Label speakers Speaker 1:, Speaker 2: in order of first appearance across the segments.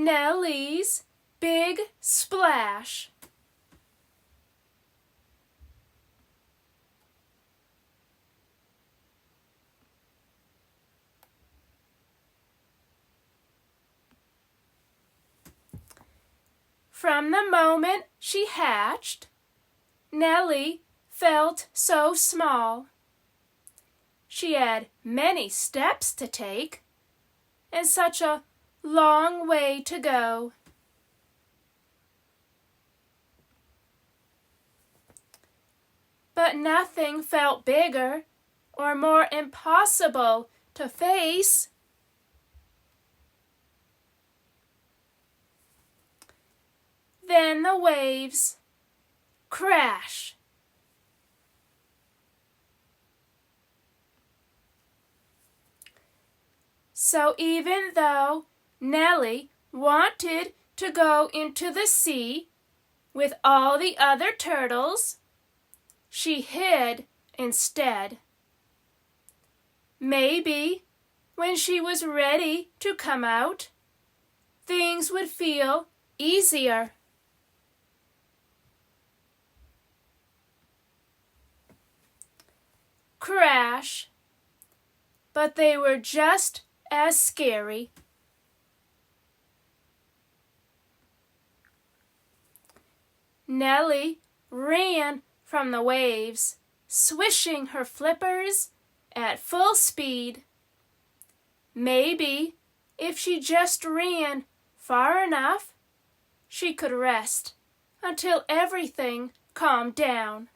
Speaker 1: Nellie's Big Splash. From the moment she hatched, Nellie felt so small. She had many steps to take and such a long way to go. But nothing felt bigger or more impossible to face than the waves. Crash! So even though Nellie wanted to go into the sea with all the other turtles, she hid instead. Maybe when she was ready to come out, things would feel easier. Crash! But they were just as scary. Nellie ran from the waves, swishing her flippers at full speed. Maybe if she just ran far enough, she could rest until everything calmed down.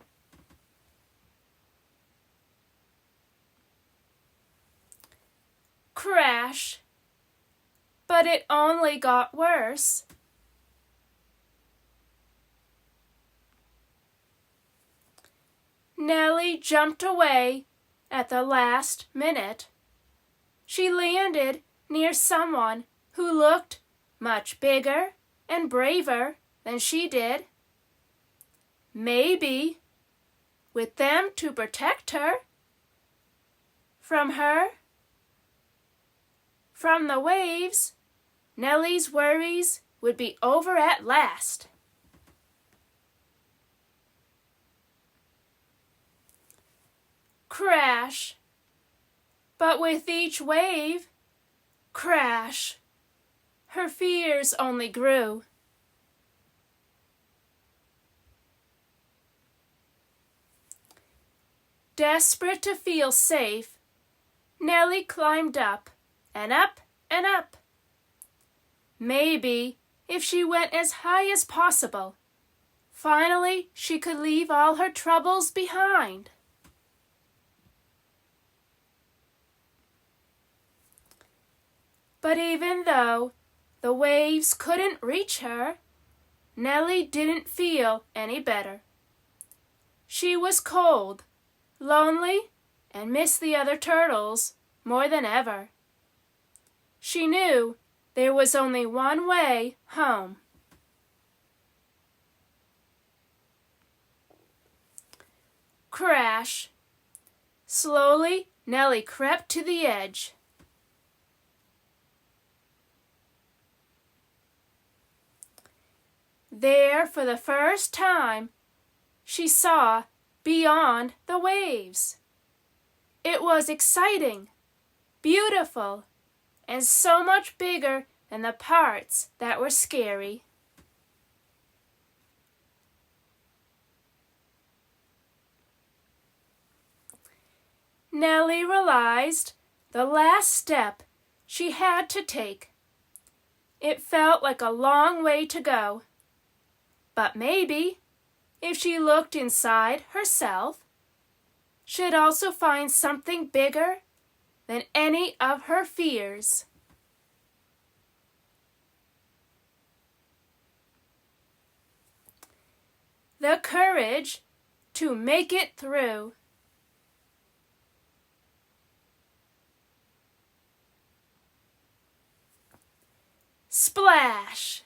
Speaker 1: Crash! But it only got worse. Nellie jumped away at the last minute. She landed near someone who looked much bigger and braver than she did. Maybe with them to protect her, from the waves, Nellie's worries would be over at last. Crash! But with each wave, crash! Her fears only grew. Desperate to feel safe, Nellie climbed up and up and up. Maybe if she went as high as possible, finally she could leave all her troubles behind. But even though the waves couldn't reach her, Nellie didn't feel any better. She was cold, lonely, and missed the other turtles more than ever. She knew there was only one way home. Crash! Slowly, Nellie crept to the edge. There, for the first time, she saw beyond the waves. It was exciting, beautiful, and so much bigger than the parts that were scary. Nellie realized the last step she had to take. It felt like a long way to go. But maybe, if she looked inside herself, she'd also find something bigger than any of her fears. The courage to make it through. Splash!